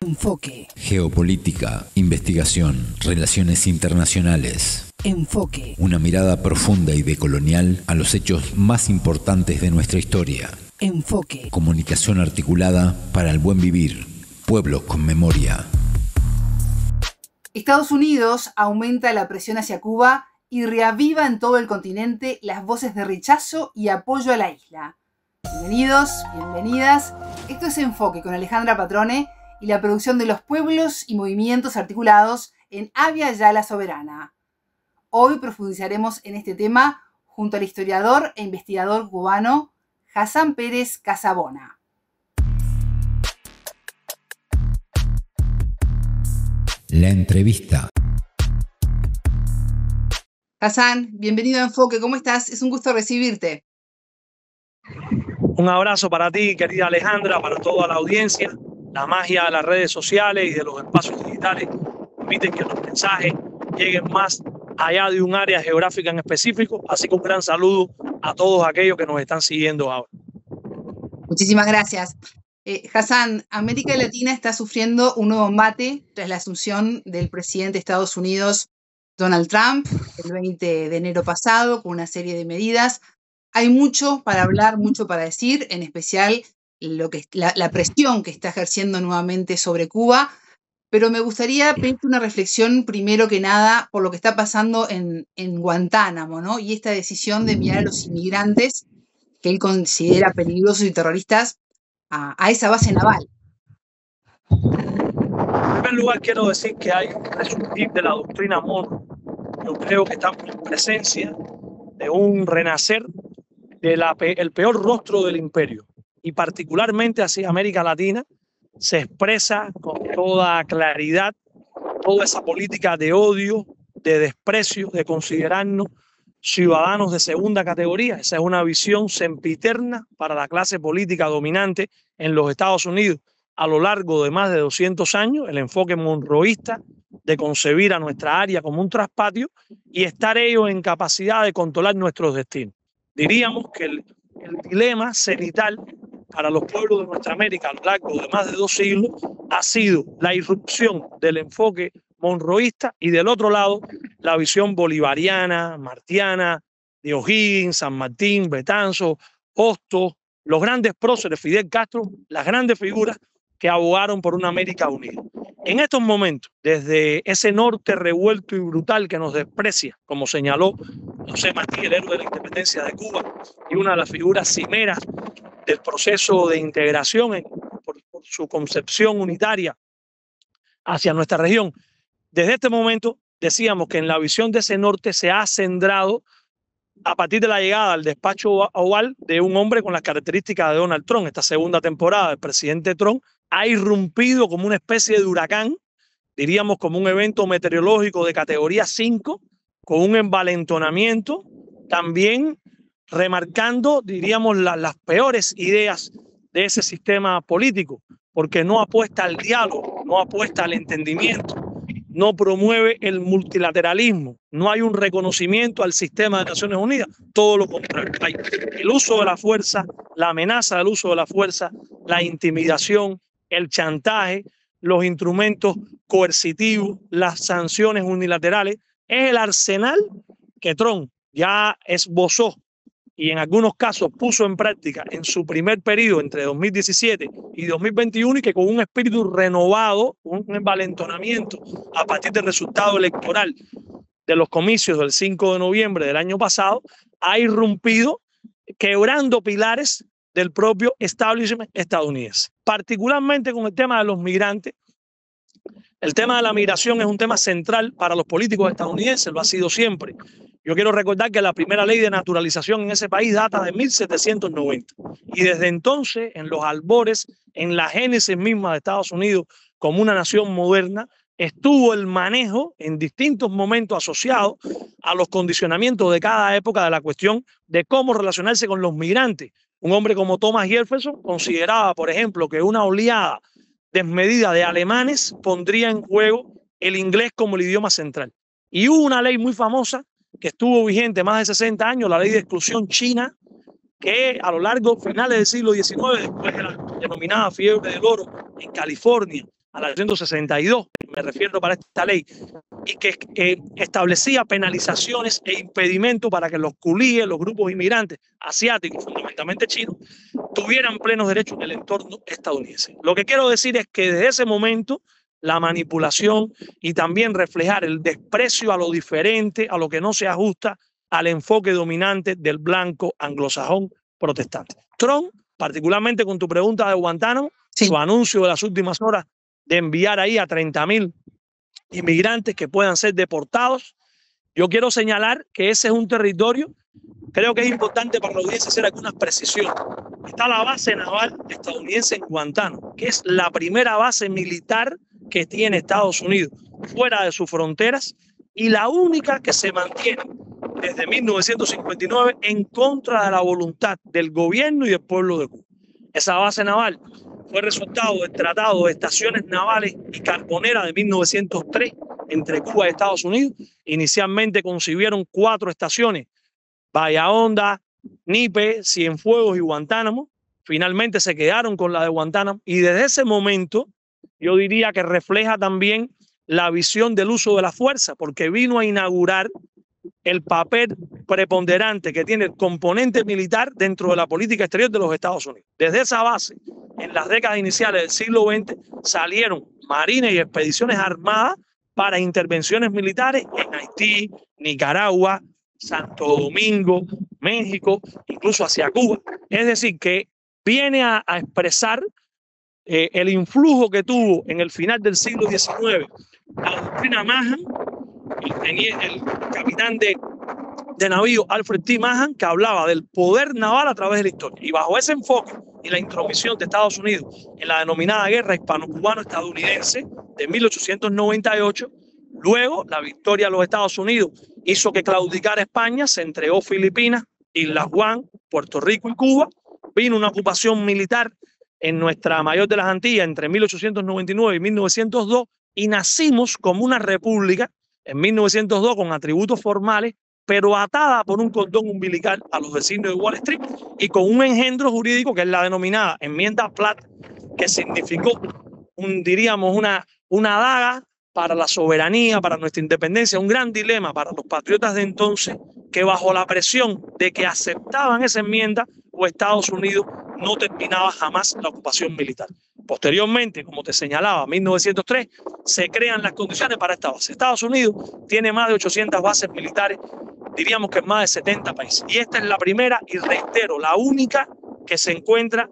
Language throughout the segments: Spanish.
Enfoque. Geopolítica, investigación, relaciones internacionales. Enfoque. Una mirada profunda y decolonial a los hechos más importantes de nuestra historia. Enfoque. Comunicación articulada para el buen vivir. Pueblos con memoria. Estados Unidos aumenta la presión hacia Cuba y reaviva en todo el continente las voces de rechazo y apoyo a la isla. Bienvenidos, bienvenidas. Esto es Enfoque con Alejandra Patrone y la producción de los pueblos y movimientos articulados en Avia Yala Soberana. Hoy profundizaremos en este tema junto al historiador e investigador cubano Hassan Pérez Casabona. La entrevista. Hassan, bienvenido a Enfoque. ¿Cómo estás? Es un gusto recibirte. Un abrazo para ti, querida Alejandra, para toda la audiencia. La magia de las redes sociales y de los espacios digitales permiten que los mensajes lleguen más allá de un área geográfica en específico. Así que un gran saludo a todos aquellos que nos están siguiendo ahora. Muchísimas gracias. Hassan, América Latina está sufriendo un nuevo embate tras la asunción del presidente de Estados Unidos, Donald Trump, el 20 de enero pasado, con una serie de medidas. Hay mucho para hablar, mucho para decir, en especial la presión que está ejerciendo nuevamente sobre Cuba, pero me gustaría pedirte una reflexión primero que nada por lo que está pasando en Guantánamo, ¿no? Y esta decisión de enviar a los inmigrantes que él considera peligrosos y terroristas a esa base naval. En primer lugar, quiero decir que hay un resurgir de la doctrina Monroe. Yo creo que estamos en presencia de un renacer del peor rostro del imperio, y particularmente hacia América Latina se expresa con toda claridad toda esa política de odio, de desprecio, de considerarnos ciudadanos de segunda categoría. Esa es una visión sempiterna para la clase política dominante en los Estados Unidos a lo largo de más de 200 años, el enfoque monroísta de concebir a nuestra área como un traspatio y estar ellos en capacidad de controlar nuestros destinos. Diríamos que el dilema cenital para los pueblos de nuestra América a lo largo de más de 2 siglos ha sido la irrupción del enfoque monroísta y del otro lado la visión bolivariana, martiana, de O'Higgins, San Martín, Betanzos, Hostos, los grandes próceres, Fidel Castro, las grandes figuras que abogaron por una América unida. En estos momentos, desde ese norte revuelto y brutal que nos desprecia, como señaló José Martí, el héroe de la independencia de Cuba, y una de las figuras cimeras del proceso de integración por su concepción unitaria hacia nuestra región, desde este momento decíamos que en la visión de ese norte se ha centrado a partir de la llegada al despacho oval de un hombre con las características de Donald Trump. Esta segunda temporada, el presidente Trump ha irrumpido como una especie de huracán, diríamos como un evento meteorológico de categoría 5, con un envalentonamiento, también remarcando, diríamos, las peores ideas de ese sistema político, porque no apuesta al diálogo, no apuesta al entendimiento, no promueve el multilateralismo, no hay un reconocimiento al sistema de Naciones Unidas, todo lo contrario. Hay el uso de la fuerza, la amenaza del uso de la fuerza, la intimidación, el chantaje, los instrumentos coercitivos, las sanciones unilaterales. Es el arsenal que Trump ya esbozó y en algunos casos puso en práctica en su primer periodo entre 2017 y 2021 y que con un espíritu renovado, un envalentonamiento a partir del resultado electoral de los comicios del 5 de noviembre del año pasado, ha irrumpido quebrando pilares del propio establishment estadounidense. Particularmente con el tema de los migrantes. El tema de la migración es un tema central para los políticos estadounidenses, lo ha sido siempre. Yo quiero recordar que la primera ley de naturalización en ese país data de 1790 y desde entonces, en los albores, en la génesis misma de Estados Unidos como una nación moderna, estuvo el manejo en distintos momentos asociado a los condicionamientos de cada época de la cuestión de cómo relacionarse con los migrantes. Un hombre como Thomas Jefferson consideraba, por ejemplo, que una oleada desmedida de alemanes pondría en juego el inglés como el idioma central. Y hubo una ley muy famosa que estuvo vigente más de 60 años, la ley de exclusión china, que a lo largo finales del siglo XIX, después de la denominada fiebre del oro en California a la 162, me refiero para esta ley, y que establecía penalizaciones e impedimentos para que los culíes, los grupos inmigrantes asiáticos, fundamentalmente chinos, tuvieran plenos derechos en el entorno estadounidense. Lo que quiero decir es que desde ese momento la manipulación y también reflejar el desprecio a lo diferente, a lo que no se ajusta al enfoque dominante del blanco anglosajón protestante. Trump, particularmente con tu pregunta de Guantánamo, sí, su anuncio de las últimas horas de enviar ahí a 30.000 inmigrantes que puedan ser deportados. Yo quiero señalar que ese es un territorio, creo que es importante para la audiencia hacer algunas precisiones. Está la base naval estadounidense en Guantánamo, que es la primera base militar que tiene Estados Unidos fuera de sus fronteras y la única que se mantiene desde 1959 en contra de la voluntad del gobierno y del pueblo de Cuba. Esa base naval fue resultado del Tratado de Estaciones Navales y Carboneras de 1903 entre Cuba y Estados Unidos. Inicialmente concibieron 4 estaciones: Bahía Honda, Nipe, Cienfuegos y Guantánamo. Finalmente se quedaron con la de Guantánamo y desde ese momento yo diría que refleja también la visión del uso de la fuerza, porque vino a inaugurar el papel preponderante que tiene el componente militar dentro de la política exterior de los Estados Unidos. Desde esa base, en las décadas iniciales del siglo XX, salieron marines y expediciones armadas para intervenciones militares en Haití, Nicaragua, Santo Domingo, México, incluso hacia Cuba. Es decir, que viene a expresar el influjo que tuvo en el final del siglo XIX la doctrina Mahan, el capitán de navío Alfred T. Mahan, que hablaba del poder naval a través de la historia. Y bajo ese enfoque y la intromisión de Estados Unidos en la denominada guerra hispano-cubano-estadounidense de 1898, luego la victoria de los Estados Unidos hizo que claudicara España, se entregó Filipinas, Islas Guam, Puerto Rico y Cuba. Vino una ocupación militar en nuestra mayor de las Antillas entre 1899 y 1902 y nacimos como una república en 1902 con atributos formales, pero atada por un cordón umbilical a los designios de Wall Street y con un engendro jurídico que es la denominada enmienda Platt, que significó diríamos una daga para la soberanía, para nuestra independencia, un gran dilema para los patriotas de entonces que bajo la presión de que aceptaban esa enmienda, o Estados Unidos no terminaba jamás la ocupación militar. Posteriormente, como te señalaba, en 1903, se crean las condiciones para esta base. Estados Unidos tiene más de 800 bases militares, diríamos que en más de 70 países. Y esta es la primera, y reitero, la única que se encuentra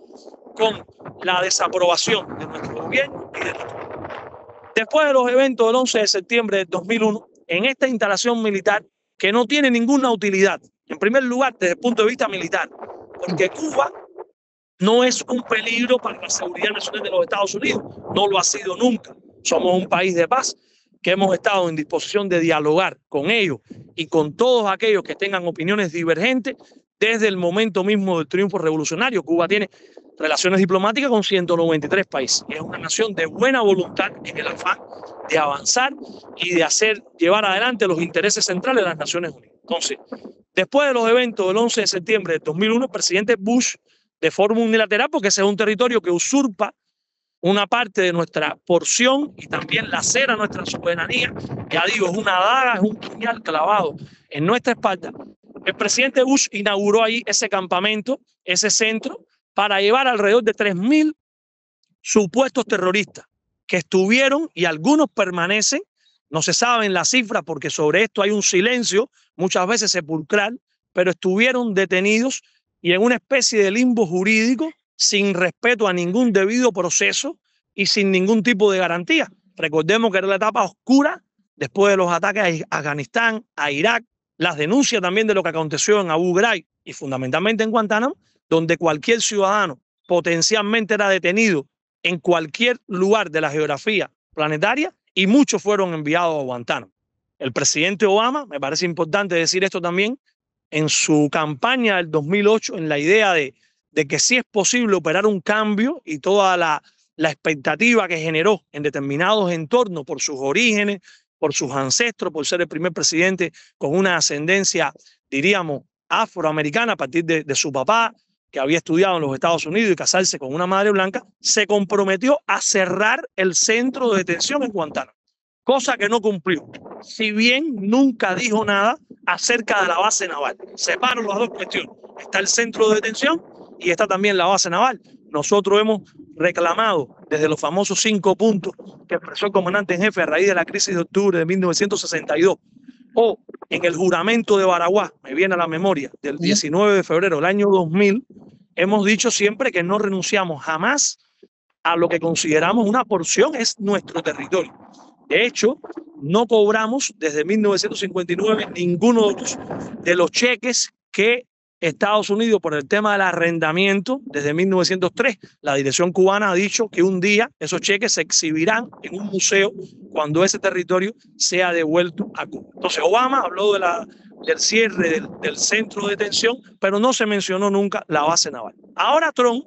con la desaprobación de nuestro gobierno y de nuestro pueblo. Después de los eventos del 11 de septiembre de 2001, en esta instalación militar que no tiene ninguna utilidad, en primer lugar, desde el punto de vista militar, porque Cuba no es un peligro para la seguridad nacional de los Estados Unidos, no lo ha sido nunca. Somos un país de paz que hemos estado en disposición de dialogar con ellos y con todos aquellos que tengan opiniones divergentes desde el momento mismo del triunfo revolucionario. Cuba tiene relaciones diplomáticas con 193 países. Es una nación de buena voluntad en el afán de avanzar y de llevar adelante los intereses centrales de las Naciones Unidas. Entonces, después de los eventos del 11 de septiembre de 2001, el presidente Bush, de forma unilateral, porque ese es un territorio que usurpa una parte de nuestra porción y también lacera nuestra soberanía, ya digo, es una daga, es un puñal clavado en nuestra espalda. El presidente Bush inauguró ahí ese campamento, ese centro, para llevar alrededor de 3.000 supuestos terroristas que estuvieron, y algunos permanecen, no se saben las cifras porque sobre esto hay un silencio, muchas veces sepulcral, pero estuvieron detenidos y en una especie de limbo jurídico, sin respeto a ningún debido proceso y sin ningún tipo de garantía. Recordemos que era la etapa oscura después de los ataques a Afganistán, a Irak, las denuncias también de lo que aconteció en Abu Ghraib y fundamentalmente en Guantánamo, donde cualquier ciudadano potencialmente era detenido en cualquier lugar de la geografía planetaria y muchos fueron enviados a Guantánamo. El presidente Obama, me parece importante decir esto también, en su campaña del 2008, en la idea de que sí es posible operar un cambio y toda la expectativa que generó en determinados entornos por sus orígenes, por sus ancestros, por ser el primer presidente con una ascendencia, diríamos, afroamericana a partir de su papá, que había estudiado en los Estados Unidos y casarse con una madre blanca, se comprometió a cerrar el centro de detención en Guantánamo, cosa que no cumplió, si bien nunca dijo nada acerca de la base naval. Separo las dos cuestiones. Está el centro de detención y está también la base naval. Nosotros hemos reclamado desde los famosos 5 puntos que expresó el comandante en jefe a raíz de la crisis de octubre de 1962, o en el juramento de Baraguá, me viene a la memoria, del 19 de febrero del año 2000, hemos dicho siempre que no renunciamos jamás a lo que consideramos una porción, es nuestro territorio. De hecho, no cobramos desde 1959 ninguno de los cheques que Estados Unidos, por el tema del arrendamiento, desde 1903, la dirección cubana ha dicho que un día esos cheques se exhibirán en un museo cuando ese territorio sea devuelto a Cuba. Entonces, Obama habló del cierre del centro de detención, pero no se mencionó nunca la base naval. Ahora Trump,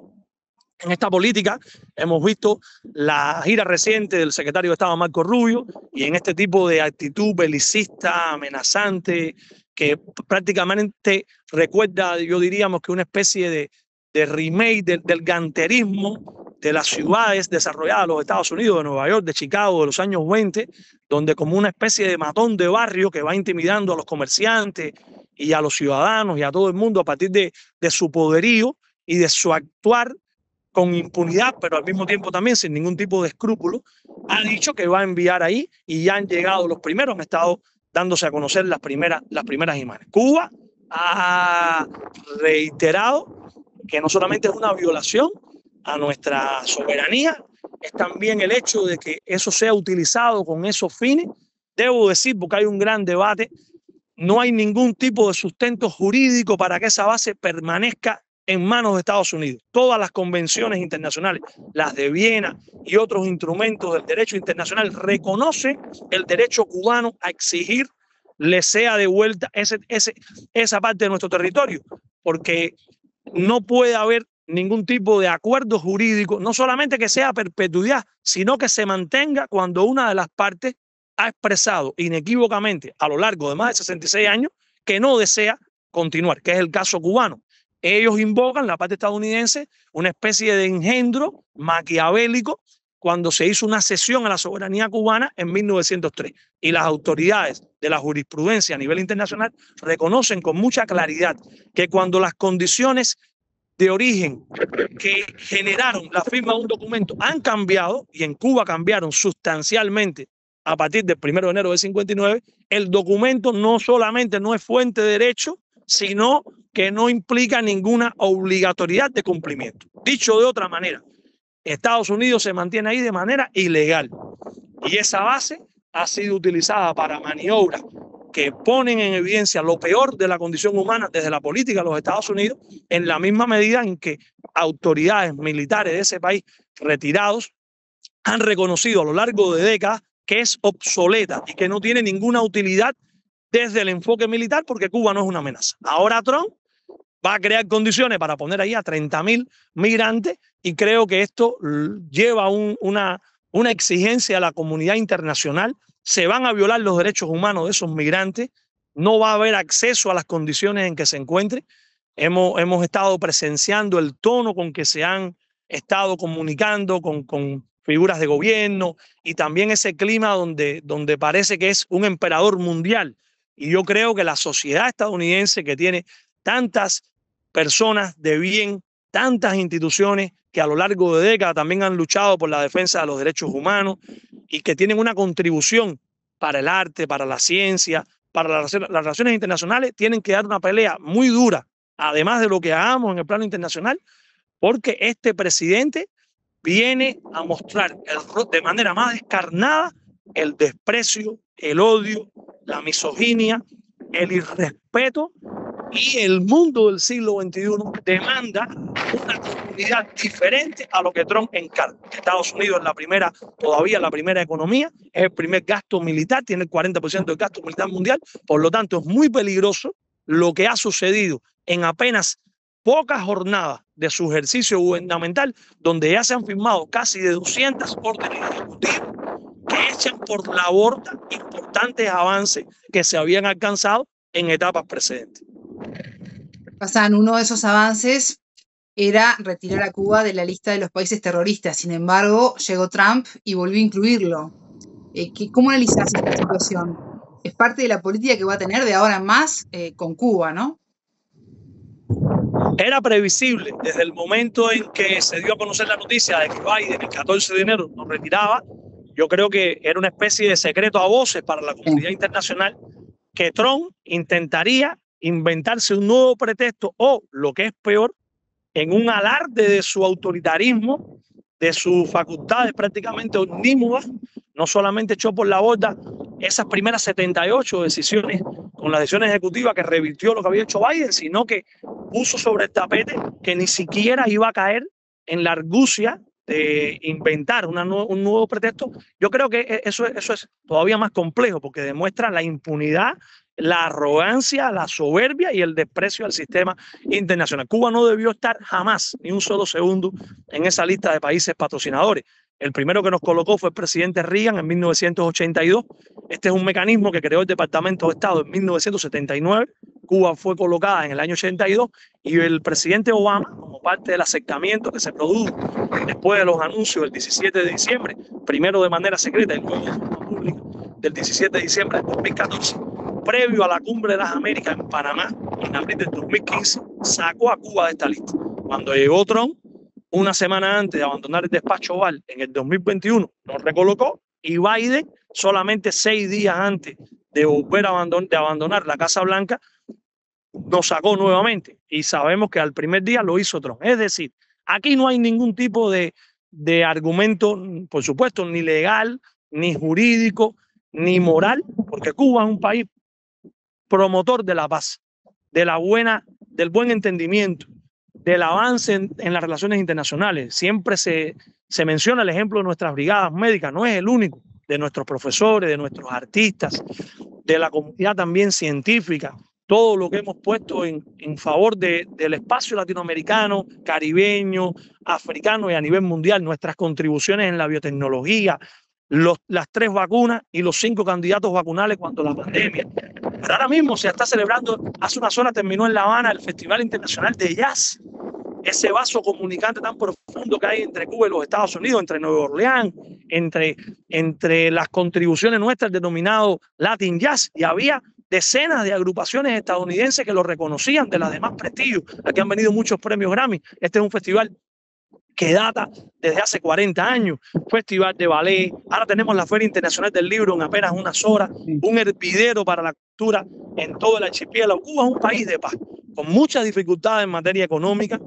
en esta política, hemos visto la gira reciente del secretario de Estado Marco Rubio y en este tipo de actitud belicista, amenazante, que prácticamente recuerda, yo diríamos que una especie de remake del ganterismo de las ciudades desarrolladas de los Estados Unidos, de Nueva York, de Chicago, de los años 20, donde como una especie de matón de barrio que va intimidando a los comerciantes y a los ciudadanos y a todo el mundo a partir de su poderío y de su actuar con impunidad, pero al mismo tiempo también sin ningún tipo de escrúpulo, ha dicho que va a enviar ahí y ya han llegado los primeros, han estado dándose a conocer las primeras imágenes. Cuba ha reiterado que no solamente es una violación a nuestra soberanía, es también el hecho de que eso sea utilizado con esos fines. Debo decir, porque hay un gran debate, no hay ningún tipo de sustento jurídico para que esa base permanezca en manos de Estados Unidos. Todas las convenciones internacionales, las de Viena y otros instrumentos del derecho internacional, reconocen el derecho cubano a exigir le sea devuelta esa parte de nuestro territorio, porque no puede haber ningún tipo de acuerdo jurídico, no solamente que sea a perpetuidad, sino que se mantenga cuando una de las partes ha expresado inequívocamente a lo largo de más de 66 años que no desea continuar, que es el caso cubano. Ellos invocan, la parte estadounidense, una especie de engendro maquiavélico cuando se hizo una cesión a la soberanía cubana en 1903. Y las autoridades de la jurisprudencia a nivel internacional reconocen con mucha claridad que cuando las condiciones de origen que generaron la firma de un documento han cambiado, y en Cuba cambiaron sustancialmente a partir del 1 de enero del 59, el documento no solamente no es fuente de derecho, sino que no implica ninguna obligatoriedad de cumplimiento. Dicho de otra manera, Estados Unidos se mantiene ahí de manera ilegal y esa base ha sido utilizada para maniobras que ponen en evidencia lo peor de la condición humana desde la política de los Estados Unidos, en la misma medida en que autoridades militares de ese país retirados han reconocido a lo largo de décadas que es obsoleta y que no tiene ninguna utilidad desde el enfoque militar porque Cuba no es una amenaza. Ahora Trump va a crear condiciones para poner ahí a 30.000 migrantes y creo que esto lleva una exigencia a la comunidad internacional. Se van a violar los derechos humanos de esos migrantes, no va a haber acceso a las condiciones en que se encuentren. Hemos estado presenciando el tono con que se han estado comunicando con figuras de gobierno y también ese clima donde parece que es un emperador mundial. Y yo creo que la sociedad estadounidense, que tiene tantas personas de bien, tantas instituciones que a lo largo de décadas también han luchado por la defensa de los derechos humanos y que tienen una contribución para el arte, para la ciencia, para las relaciones internacionales, tienen que dar una pelea muy dura, además de lo que hagamos en el plano internacional, porque este presidente viene a mostrar de manera más descarnada el desprecio, el odio, la misoginia, el irrespeto, y el mundo del siglo XXI demanda una comunidad diferente a lo que Trump encarga. Estados Unidos es todavía la primera economía, es el primer gasto militar, tiene el 40% del gasto militar mundial, por lo tanto es muy peligroso lo que ha sucedido en apenas pocas jornadas de su ejercicio gubernamental, donde ya se han firmado casi de 200 órdenes ejecutivas que echan por la borda importantes avances que se habían alcanzado en etapas precedentes. Hassan, uno de esos avances era retirar a Cuba de la lista de los países terroristas. Sin embargo, llegó Trump y volvió a incluirlo. ¿Cómo analizás esta situación? Es parte de la política que va a tener de ahora en más con Cuba, ¿no? Era previsible desde el momento en que se dio a conocer la noticia de que Biden el 14 de enero nos retiraba. Yo creo que era una especie de secreto a voces para la comunidad internacional que Trump intentaría inventarse un nuevo pretexto o, lo que es peor, en un alarde de su autoritarismo, de sus facultades prácticamente omnímodas, no solamente echó por la borda esas primeras 78 decisiones con la decisión ejecutiva que revirtió lo que había hecho Biden, sino que puso sobre el tapete que ni siquiera iba a caer en la argucia de inventar un nuevo pretexto. Yo creo que eso es todavía más complejo porque demuestra la impunidad, la arrogancia, la soberbia y el desprecio al sistema internacional. Cuba no debió estar jamás, ni un solo segundo, en esa lista de países patrocinadores. El primero que nos colocó fue el presidente Reagan en 1982. Este es un mecanismo que creó el Departamento de Estado en 1979. Cuba fue colocada en el año 82 y el presidente Obama, como parte del acercamiento que se produjo después de los anuncios del 17 de diciembre, primero de manera secreta y luego de forma pública del 17 de diciembre de 2014, previo a la Cumbre de las Américas en Panamá, en abril del 2015, sacó a Cuba de esta lista. Cuando llegó Trump, una semana antes de abandonar el despacho Oval en el 2021, nos recolocó y Biden, solamente 6 días antes de volver a abandonar la Casa Blanca, nos sacó nuevamente. Y sabemos que al primer día lo hizo Trump. Es decir, aquí no hay ningún tipo de argumento, por supuesto, ni legal, ni jurídico, ni moral, porque Cuba es un país promotor de la paz, del buen entendimiento, del avance en las relaciones internacionales. Siempre se menciona el ejemplo de nuestras brigadas médicas, no es el único, de nuestros profesores, de nuestros artistas, de la comunidad también científica, todo lo que hemos puesto en favor del espacio latinoamericano, caribeño, africano y a nivel mundial, nuestras contribuciones en la biotecnología, las 3 vacunas y los 5 candidatos vacunales cuando la pandemia. Pero ahora mismo se está celebrando, hace unas horas terminó en La Habana el Festival Internacional de Jazz, ese vaso comunicante tan profundo que hay entre Cuba y los Estados Unidos, entre Nueva Orleans, entre las contribuciones nuestras denominado Latin Jazz, y había decenas de agrupaciones estadounidenses que lo reconocían de las demás prestigios. Aquí han venido muchos premios Grammy. Este es un festival que data desde hace 40 años, festival de ballet, ahora tenemos la Feria Internacional del Libro en apenas unas horas, un hervidero para la cultura en todo el archipiélago. Cuba es un país de paz, con muchas dificultades en materia económica,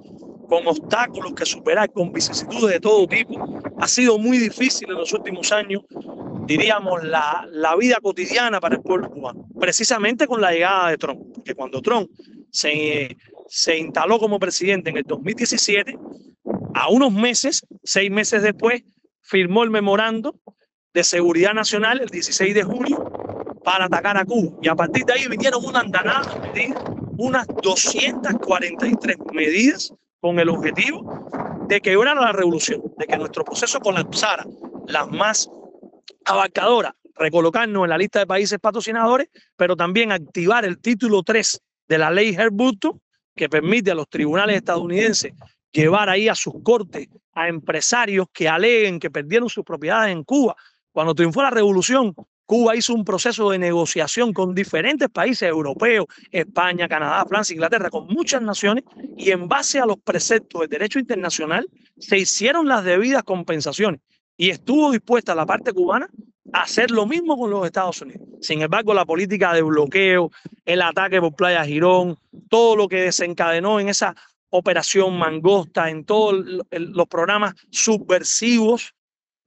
con obstáculos que superar, con vicisitudes de todo tipo. Ha sido muy difícil en los últimos años, diríamos, la vida cotidiana para el pueblo cubano, precisamente con la llegada de Trump, porque cuando Trump se instaló como presidente en el 2017, a unos meses, 6 meses después, firmó el memorando de seguridad nacional el 16 de junio para atacar a Cuba. Y a partir de ahí vinieron una andanada de medidas, unas 243 medidas con el objetivo de quebrar la revolución, de que nuestro proceso colapsara, las más abarcadoras, recolocarnos en la lista de países patrocinadores, pero también activar el título 3 de la ley Hart-Burton, que permite a los tribunales estadounidenses llevar ahí a sus cortes a empresarios que aleguen que perdieron sus propiedades en Cuba. Cuando triunfó la revolución, Cuba hizo un proceso de negociación con diferentes países europeos, España, Canadá, Francia, Inglaterra, con muchas naciones, y en base a los preceptos del derecho internacional se hicieron las debidas compensaciones y estuvo dispuesta la parte cubana a hacer lo mismo con los Estados Unidos. Sin embargo, la política de bloqueo, el ataque por Playa Girón, todo lo que desencadenó en esa operación Mangosta, en todos los programas subversivos,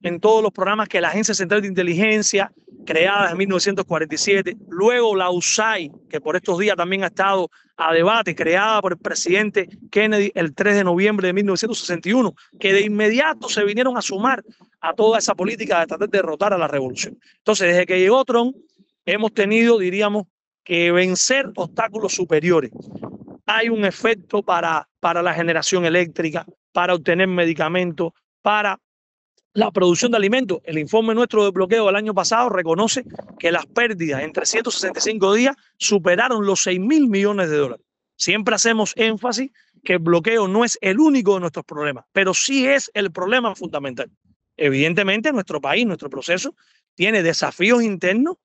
en todos los programas que la Agencia Central de Inteligencia, creada en 1947, luego la USAID, que por estos días también ha estado a debate, creada por el presidente Kennedy el 3 de noviembre de 1961, que de inmediato se vinieron a sumar a toda esa política de tratar de derrotar a la revolución. Entonces, desde que llegó Trump, hemos tenido, diríamos, que vencer obstáculos superiores. Hay un efecto para la generación eléctrica, para obtener medicamentos, para la producción de alimentos. El informe nuestro de bloqueo del año pasado reconoce que las pérdidas en 365 días superaron los 6.000 millones de dólares. Siempre hacemos énfasis que el bloqueo no es el único de nuestros problemas, pero sí es el problema fundamental. Evidentemente, nuestro país, nuestro proceso, tiene desafíos internos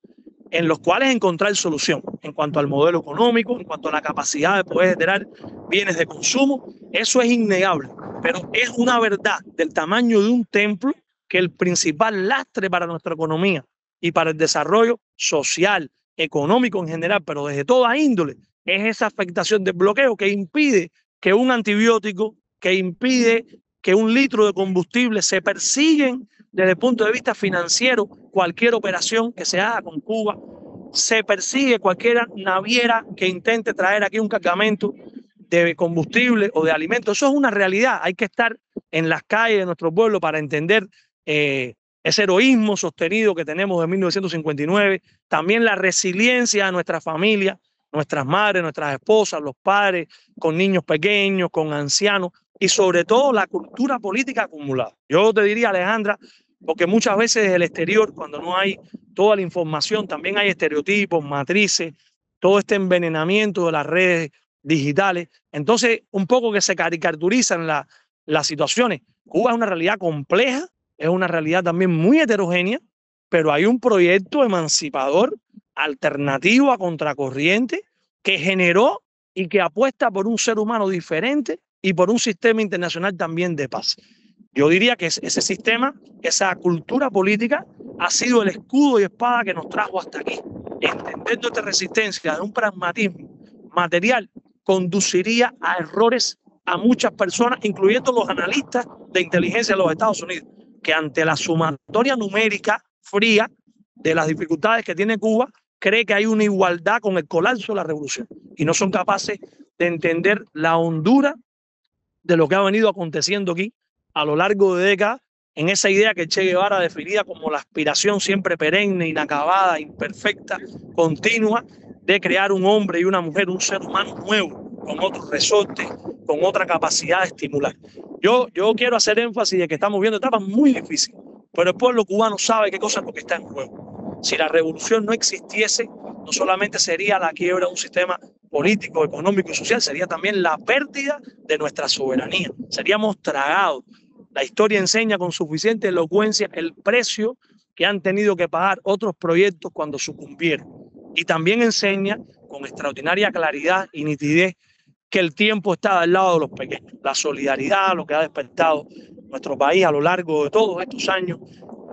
en los cuales encontrar solución en cuanto al modelo económico, en cuanto a la capacidad de poder generar bienes de consumo. Eso es innegable, pero es una verdad del tamaño de un templo que el principal lastre para nuestra economía y para el desarrollo social, económico en general, pero desde toda índole, es esa afectación del bloqueo que impide que un antibiótico, que impide que un litro de combustible se persiguen desde el punto de vista financiero, cualquier operación que se haga con Cuba, se persigue cualquier naviera que intente traer aquí un cargamento de combustible o de alimentos. Eso es una realidad. Hay que estar en las calles de nuestro pueblo para entender ese heroísmo sostenido que tenemos de 1959, también la resiliencia de nuestra familia, nuestras madres, nuestras esposas, los padres, con niños pequeños, con ancianos, y sobre todo la cultura política acumulada. Yo te diría, Alejandra, porque muchas veces desde el exterior, cuando no hay toda la información, también hay estereotipos, matrices, todo este envenenamiento de las redes digitales. Entonces, un poco que se caricaturizan las situaciones. Cuba es una realidad compleja, es una realidad también muy heterogénea, pero hay un proyecto emancipador, alternativo a contracorriente, que generó y que apuesta por un ser humano diferente y por un sistema internacional también de paz. Yo diría que ese sistema, esa cultura política, ha sido el escudo y espada que nos trajo hasta aquí. Entender nuestra resistencia de un pragmatismo material conduciría a errores a muchas personas, incluyendo los analistas de inteligencia de los Estados Unidos, que ante la sumatoria numérica fría de las dificultades que tiene Cuba, cree que hay una igualdad con el colapso de la revolución y no son capaces de entender la hondura de lo que ha venido aconteciendo aquí a lo largo de décadas, en esa idea que Che Guevara definía como la aspiración siempre perenne, inacabada, imperfecta, continua, de crear un hombre y una mujer, un ser humano nuevo, con otros resortes, con otra capacidad de estimular. Yo quiero hacer énfasis de que estamos viendo etapas muy difíciles, pero el pueblo cubano sabe qué cosa es lo que está en juego. Si la revolución no existiese, no solamente sería la quiebra de un sistema político, económico y social, sería también la pérdida de nuestra soberanía. Seríamos tragados. La historia enseña con suficiente elocuencia el precio que han tenido que pagar otros proyectos cuando sucumbieron. Y también enseña con extraordinaria claridad y nitidez que el tiempo está del lado de los pequeños. La solidaridad, lo que ha despertado nuestro país a lo largo de todos estos años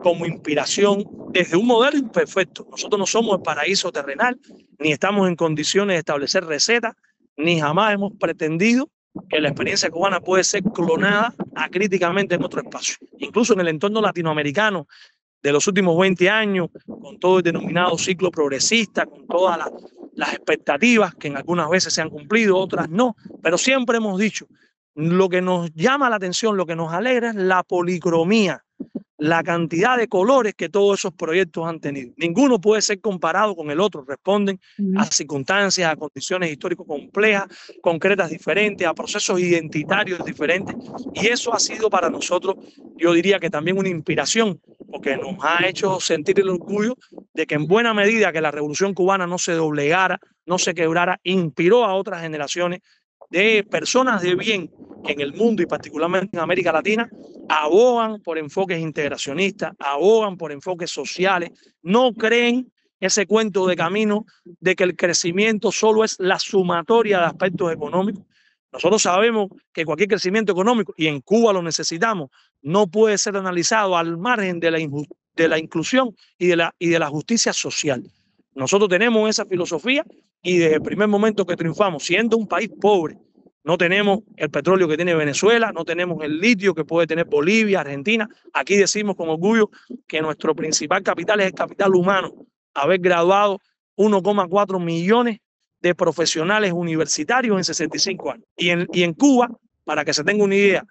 como inspiración desde un modelo imperfecto. Nosotros no somos el paraíso terrenal, ni estamos en condiciones de establecer recetas, ni jamás hemos pretendido que la experiencia cubana puede ser clonada acríticamente en otro espacio. Incluso en el entorno latinoamericano de los últimos 20 años, con todo el denominado ciclo progresista, con todas las expectativas que en algunas veces se han cumplido, otras no, pero siempre hemos dicho, lo que nos llama la atención, lo que nos alegra es la policromía, la cantidad de colores que todos esos proyectos han tenido. Ninguno puede ser comparado con el otro, responden a circunstancias, a condiciones históricas complejas, concretas diferentes, a procesos identitarios diferentes, y eso ha sido para nosotros, yo diría que también una inspiración, porque nos ha hecho sentir el orgullo de que en buena medida que la revolución cubana no se doblegara, no se quebrara, inspiró a otras generaciones de personas de bien que en el mundo y particularmente en América Latina abogan por enfoques integracionistas, abogan por enfoques sociales, no creen ese cuento de camino de que el crecimiento solo es la sumatoria de aspectos económicos. Nosotros sabemos que cualquier crecimiento económico, y en Cuba lo necesitamos, no puede ser analizado al margen de la inclusión y de la justicia social. Nosotros tenemos esa filosofía y desde el primer momento que triunfamos, siendo un país pobre, no tenemos el petróleo que tiene Venezuela, no tenemos el litio que puede tener Bolivia, Argentina. Aquí decimos con orgullo que nuestro principal capital es el capital humano, haber graduado 1,4 millones de profesionales universitarios en 65 años. Y en Cuba, para que se tenga una idea,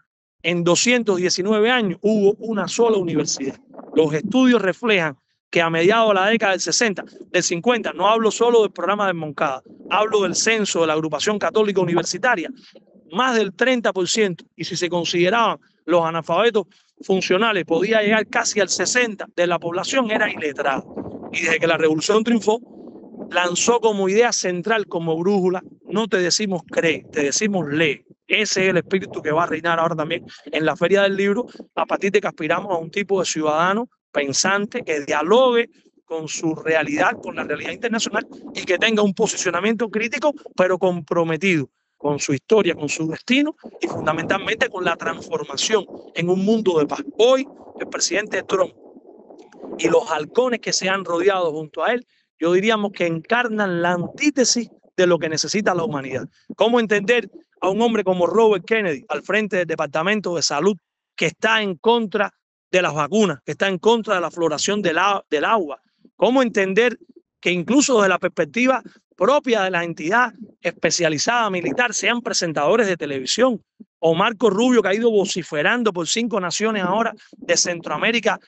en 219 años hubo una sola universidad. Los estudios reflejan que a mediados de la década del 60, del 50, no hablo solo del programa de Moncada, hablo del censo de la agrupación católica universitaria, más del 30%, y si se consideraban los analfabetos funcionales, podía llegar casi al 60% de la población era iletrada. Y desde que la revolución triunfó, lanzó como idea central, como brújula, no te decimos cree, te decimos lee. Ese es el espíritu que va a reinar ahora también en la Feria del Libro, a partir de que aspiramos a un tipo de ciudadano pensante que dialogue con su realidad, con la realidad internacional y que tenga un posicionamiento crítico, pero comprometido con su historia, con su destino y fundamentalmente con la transformación en un mundo de paz. Hoy el presidente Trump y los halcones que se han rodeado junto a él, yo diríamos que encarnan la antítesis de lo que necesita la humanidad. ¿Cómo entender a un hombre como Robert Kennedy al frente del Departamento de Salud que está en contra de las vacunas, que está en contra de la floración del agua? ¿Cómo entender que incluso desde la perspectiva propia de la entidad especializada militar sean presentadores de televisión? O Marco Rubio, que ha ido vociferando por 5 naciones ahora de Centroamérica,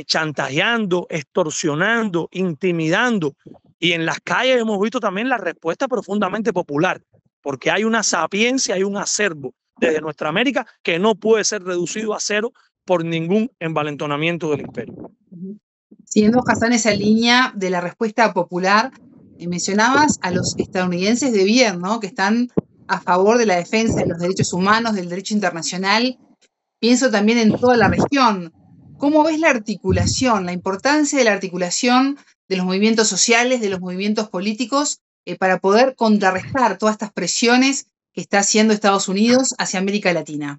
chantajeando, extorsionando, intimidando. Y en las calles hemos visto también la respuesta profundamente popular, porque hay una sapiencia, hay un acervo desde nuestra América que no puede ser reducido a cero por ningún envalentonamiento del imperio. Siguiendo, Hassan, esa línea de la respuesta popular, mencionabas a los estadounidenses de bien, ¿no?, que están a favor de la defensa de los derechos humanos, del derecho internacional. Pienso también en toda la región. ¿Cómo ves la articulación, la importancia de la articulación de los movimientos sociales, de los movimientos políticos, para poder contrarrestar todas estas presiones que está haciendo Estados Unidos hacia América Latina?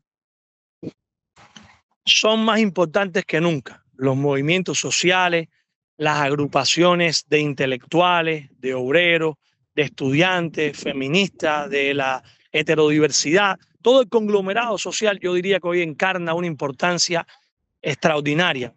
Son más importantes que nunca los movimientos sociales, las agrupaciones de intelectuales, de obreros, de estudiantes, feministas, de la heterodiversidad. Todo el conglomerado social, yo diría que hoy encarna una importancia extraordinaria,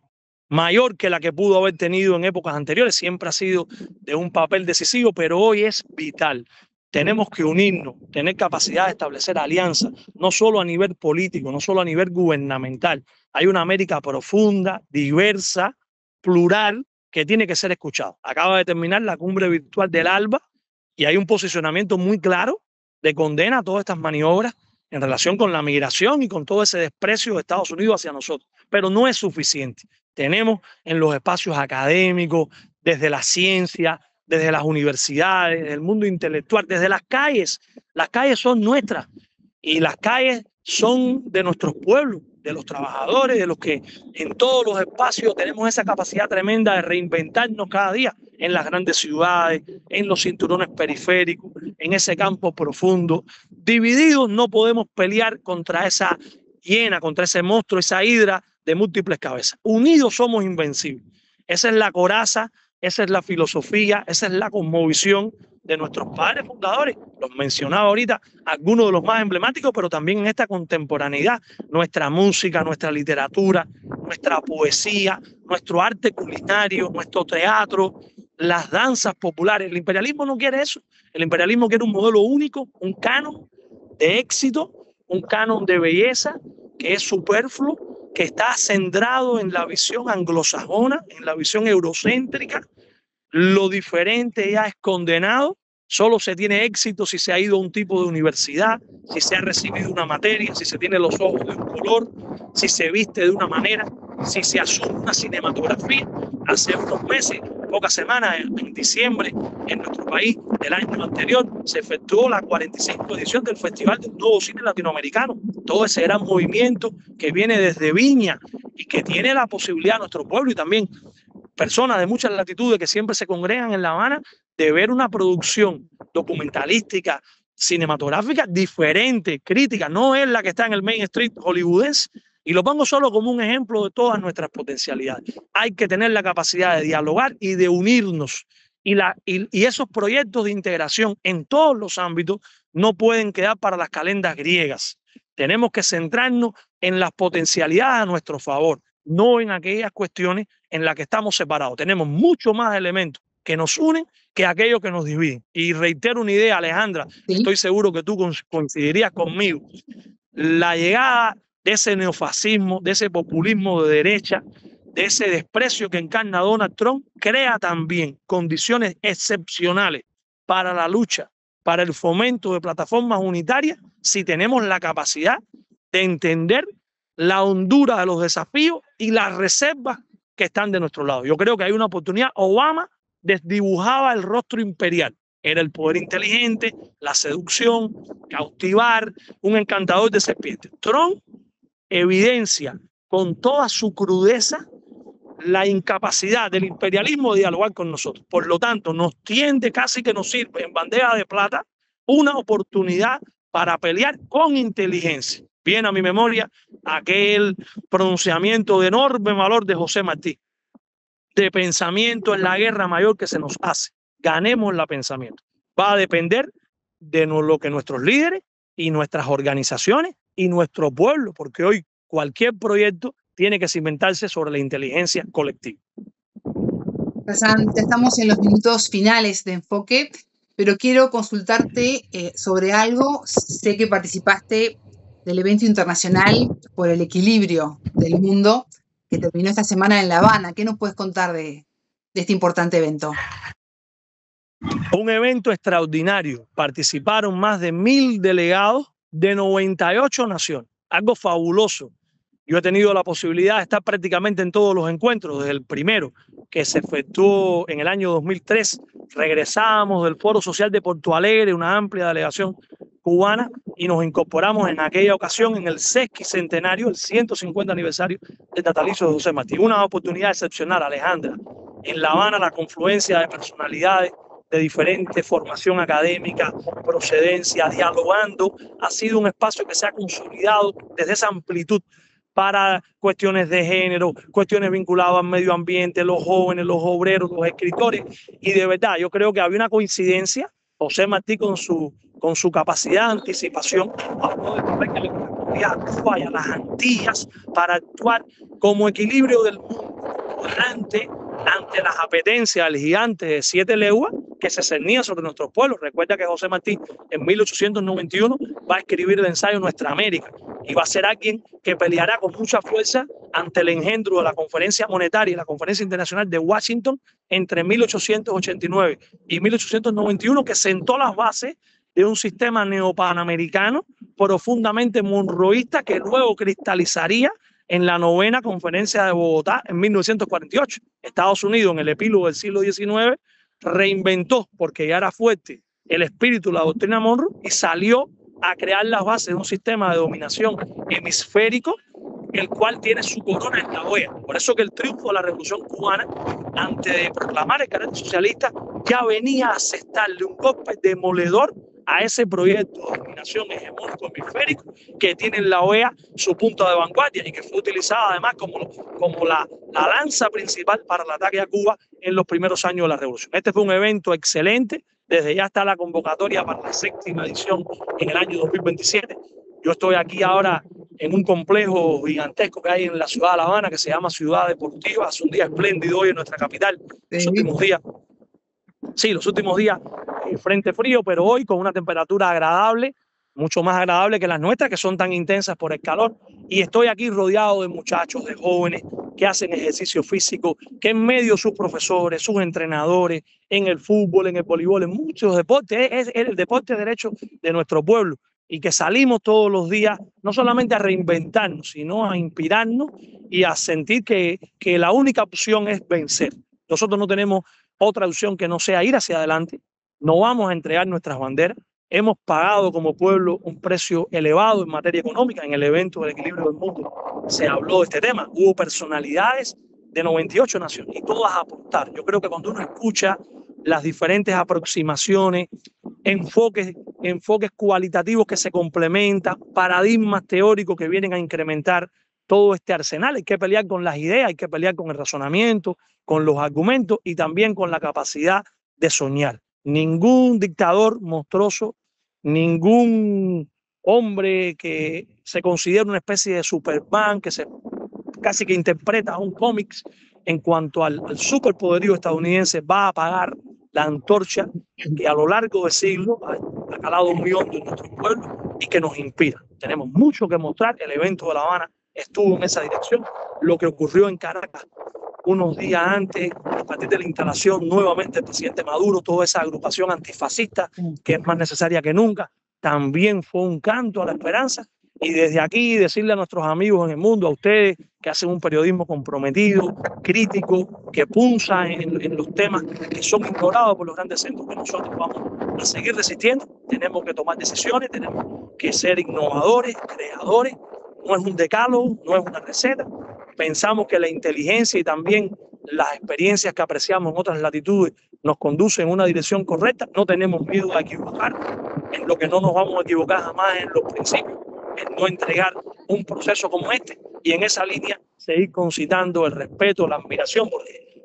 mayor que la que pudo haber tenido en épocas anteriores. Siempre ha sido de un papel decisivo, pero hoy es vital. Tenemos que unirnos, tener capacidad de establecer alianzas, no solo a nivel político, no solo a nivel gubernamental. Hay una América profunda, diversa, plural, que tiene que ser escuchada. Acaba de terminar la cumbre virtual del ALBA y hay un posicionamiento muy claro de condena a todas estas maniobras en relación con la migración y con todo ese desprecio de Estados Unidos hacia nosotros. Pero no es suficiente. Tenemos en los espacios académicos, desde la ciencia, desde las universidades, desde el mundo intelectual, desde las calles. Las calles son nuestras y las calles son de nuestros pueblos, de los trabajadores, de los que en todos los espacios tenemos esa capacidad tremenda de reinventarnos cada día en las grandes ciudades, en los cinturones periféricos, en ese campo profundo. Divididos no podemos pelear contra esa hiena, contra ese monstruo, esa hidra de múltiples cabezas. Unidos somos invencibles. Esa es la coraza, esa es la filosofía, esa es la cosmovisión de nuestros padres fundadores. Los mencionaba ahorita, algunos de los más emblemáticos, pero también en esta contemporaneidad, nuestra música, nuestra literatura, nuestra poesía, nuestro arte culinario, nuestro teatro, las danzas populares. El imperialismo no quiere eso. El imperialismo quiere un modelo único, un canon de éxito, un canon de belleza que es superfluo, que está centrado en la visión anglosajona, en la visión eurocéntrica. Lo diferente ya es condenado. Solo se tiene éxito si se ha ido a un tipo de universidad, si se ha recibido una materia, si se tiene los ojos de un color, si se viste de una manera, si se asume una cinematografía. Hace unos meses, pocas semanas, en diciembre, en nuestro país, del año anterior, se efectuó la 45ª edición del Festival del Nuevo Cine Latinoamericano. Todo ese gran movimiento que viene desde Viña y que tiene la posibilidad, nuestro pueblo y también personas de muchas latitudes que siempre se congregan en La Habana, de ver una producción documentalística, cinematográfica diferente, crítica, no es la que está en el Main Street hollywoodense. Y lo pongo solo como un ejemplo de todas nuestras potencialidades. Hay que tener la capacidad de dialogar y de unirnos. Y esos proyectos de integración en todos los ámbitos no pueden quedar para las calendas griegas. Tenemos que centrarnos en las potencialidades a nuestro favor, no en aquellas cuestiones en las que estamos separados. Tenemos mucho más elementos que nos unen que aquellos que nos dividen. Y reitero una idea, Alejandra, ¿sí? Estoy seguro que tú coincidirías conmigo. La llegada de ese neofascismo, de ese populismo de derecha, de ese desprecio que encarna Donald Trump, crea también condiciones excepcionales para la lucha, para el fomento de plataformas unitarias, si tenemos la capacidad de entender la hondura de los desafíos y las reservas que están de nuestro lado. Yo creo que hay una oportunidad. Obama desdibujaba el rostro imperial Era el poder inteligente, la seducción, cautivar, un encantador de serpientes. Trump evidencia con toda su crudeza la incapacidad del imperialismo de dialogar con nosotros. Por lo tanto, nos tiende, casi que nos sirve en bandeja de plata, una oportunidad para pelear con inteligencia. Viene a mi memoria aquel pronunciamiento de enorme valor de José Martí: de pensamiento en la guerra mayor que se nos hace. Ganemos la pensamiento. Va a depender de lo que nuestros líderes y nuestras organizaciones y nuestro pueblo, porque hoy cualquier proyecto tiene que cimentarse sobre la inteligencia colectiva. Hassan, ya estamos en los minutos finales de Enfoque, pero quiero consultarte sobre algo. Sé que participaste del evento internacional por el equilibrio del mundo que terminó esta semana en La Habana. ¿Qué nos puedes contar de este importante evento? Un evento extraordinario. Participaron más de 1000 delegados de 98 naciones. Algo fabuloso. Yo he tenido la posibilidad de estar prácticamente en todos los encuentros, desde el primero, que se efectuó en el año 2003. Regresamos del Foro Social de Porto Alegre, una amplia delegación cubana, y nos incorporamos en aquella ocasión en el sesquicentenario, el 150 aniversario del natalicio de José Martí. Una oportunidad excepcional, Alejandra. En La Habana, la confluencia de personalidades de diferente formación académica, procedencia, dialogando, ha sido un espacio que se ha consolidado desde esa amplitud para cuestiones de género, cuestiones vinculadas al medio ambiente, los jóvenes, los obreros, los escritores. Y de verdad, yo creo que había una coincidencia. José Martí, con su capacidad de anticipación, habló del papel que le correspondía a Cuba y a las Antillas para actuar como equilibrio del mundo ante las apetencias del gigante de 7 leguas que se cernía sobre nuestros pueblos. Recuerda que José Martí en 1891 va a escribir el ensayo Nuestra América y va a ser alguien que peleará con mucha fuerza ante el engendro de la Conferencia Monetaria y la Conferencia Internacional de Washington entre 1889 y 1891, que sentó las bases de un sistema neopanamericano profundamente monroísta que luego cristalizaría en la 9ª Conferencia de Bogotá en 1948. Estados Unidos, en el epílogo del siglo XIX, reinventó, porque ya era fuerte, el espíritu de la doctrina Monroe y salió a crear las bases de un sistema de dominación hemisférico, el cual tiene su corona en la OEA. Por eso que el triunfo de la Revolución Cubana, antes de proclamar el carácter socialista, ya venía a asestarle un golpe demoledor a ese proyecto de dominación hegemónico hemisférico que tiene en la OEA su punto de vanguardia y que fue utilizada además como la lanza principal para el ataque a Cuba en los primeros años de la Revolución. Este fue un evento excelente. Desde ya está la convocatoria para la 6ª edición en el año 2027. Yo estoy aquí ahora en un complejo gigantesco que hay en la ciudad de La Habana que se llama Ciudad Deportiva. Es un día espléndido hoy en nuestra capital. Los últimos días frente frío, pero hoy con una temperatura agradable, mucho más agradable que las nuestras, que son tan intensas por el calor. Y estoy aquí rodeado de muchachos, de jóvenes que hacen ejercicio físico, que en medio de sus profesores, sus entrenadores, en el fútbol, en el voleibol, en muchos deportes, es el deporte derecho de nuestro pueblo, y que salimos todos los días no solamente a reinventarnos, sino a inspirarnos y a sentir que la única opción es vencer. Nosotros no tenemos otra opción que no sea ir hacia adelante. No vamos a entregar nuestras banderas. Hemos pagado como pueblo un precio elevado en materia económica. En el evento del equilibrio del mundo se habló de este tema. Hubo personalidades de 98 naciones y todas aportaron. Yo creo que cuando uno escucha las diferentes aproximaciones, enfoques cualitativos que se complementan, paradigmas teóricos que vienen a incrementar todo este arsenal, hay que pelear con las ideas, hay que pelear con el razonamiento, con los argumentos y también con la capacidad de soñar. Ningún dictador monstruoso, ningún hombre que se considera una especie de Superman, que se casi que interpreta un cómics en cuanto al superpoderío estadounidense, va a apagar la antorcha que a lo largo de siglos ha calado muy hondo en nuestro pueblo y que nos inspira. Tenemos mucho que mostrar. El evento de La Habana estuvo en esa dirección. Lo que ocurrió en Caracas unos días antes, a partir de la instalación nuevamente del presidente Maduro, toda esa agrupación antifascista que es más necesaria que nunca, también fue un canto a la esperanza. Y desde aquí decirle a nuestros amigos en el mundo, a ustedes que hacen un periodismo comprometido, crítico, que punza en los temas que son ignorados por los grandes centros, que nosotros vamos a seguir resistiendo. Tenemos que tomar decisiones, tenemos que ser innovadores, creadores. No es un decálogo, no es una receta. Pensamos que la inteligencia y también las experiencias que apreciamos en otras latitudes nos conducen en una dirección correcta. No tenemos miedo a equivocar. En lo que no nos vamos a equivocar jamás en los principios, en no entregar un proceso como este, y en esa línea seguir concitando el respeto, la admiración,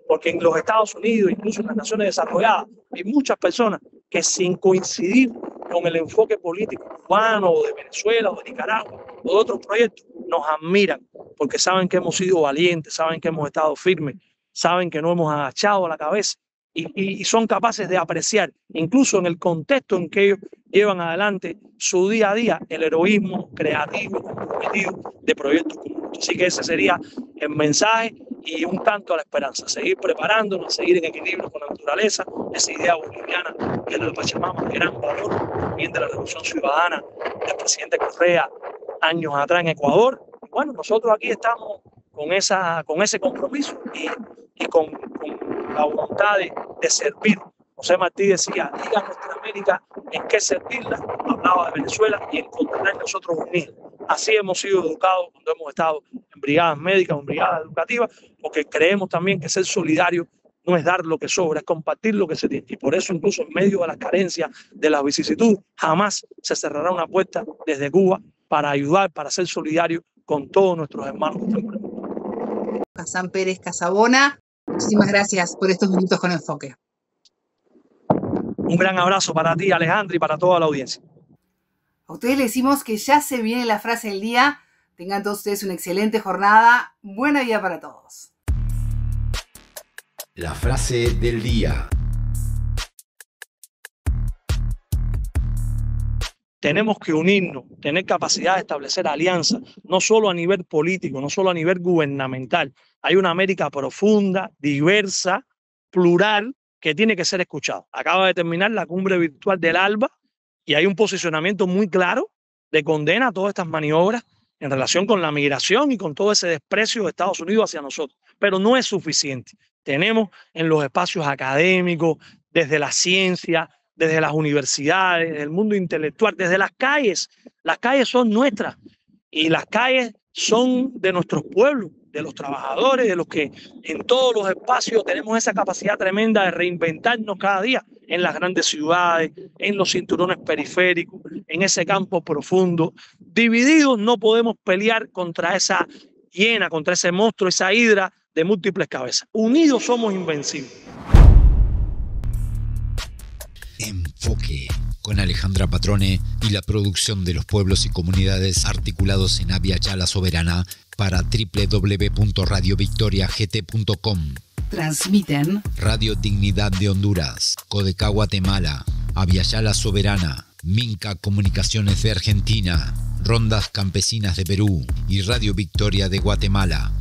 porque en los Estados Unidos, incluso en las naciones desarrolladas, hay muchas personas que, sin coincidir con el enfoque político cubano o de Venezuela o de Nicaragua o de otros proyectos, nos admiran porque saben que hemos sido valientes, saben que hemos estado firmes, saben que no hemos agachado la cabeza y son capaces de apreciar, incluso en el contexto en que ellos llevan adelante su día a día, el heroísmo creativo, comprometido de proyectos como estos. Así que ese sería el mensaje y un canto a la esperanza, seguir preparándonos, seguir en equilibrio con la naturaleza, esa idea boliviana de la Pachamama, gran valor también de la Revolución Ciudadana del presidente Correa años atrás en Ecuador. Bueno, nosotros aquí estamos con ese compromiso y con la voluntad de servir. José Martí decía, diga a nuestra América en qué servirla. Hablaba de Venezuela y encontrar nosotros unidos. Así hemos sido educados cuando hemos estado en brigadas médicas o en brigadas educativas, porque creemos también que ser solidario no es dar lo que sobra, es compartir lo que se tiene. Y por eso, incluso en medio de las carencias, de las vicisitudes, jamás se cerrará una puerta desde Cuba para ayudar, para ser solidario con todos nuestros hermanos. Hassan Pérez Casabona, muchísimas gracias por estos minutos con Enfoque. Un gran abrazo para ti, Alejandra, y para toda la audiencia. A ustedes les decimos que ya se viene la frase del día. Tengan todos ustedes una excelente jornada. Buena vida para todos. La frase del día. Tenemos que unirnos, tener capacidad de establecer alianzas, no solo a nivel político, no solo a nivel gubernamental. Hay una América profunda, diversa, plural, que tiene que ser escuchado. Acaba de terminar la cumbre virtual del ALBA y hay un posicionamiento muy claro de condena a todas estas maniobras en relación con la migración y con todo ese desprecio de Estados Unidos hacia nosotros. Pero no es suficiente. Tenemos en los espacios académicos, desde la ciencia, desde las universidades, desde el mundo intelectual, desde las calles. Las calles son nuestras y las calles son de nuestros pueblos, de los trabajadores, de los que en todos los espacios tenemos esa capacidad tremenda de reinventarnos cada día en las grandes ciudades, en los cinturones periféricos, en ese campo profundo. Divididos no podemos pelear contra esa hiena, contra ese monstruo, esa hidra de múltiples cabezas. Unidos somos invencibles. Enfoque, con Alejandra Patrone y la producción de los pueblos y comunidades articulados en Abya Yala Soberana para www.radiovictoriagt.com. Transmiten Radio Dignidad de Honduras, Codecá Guatemala, Abya Yala Soberana, Minca Comunicaciones de Argentina, Rondas Campesinas de Perú y Radio Victoria de Guatemala.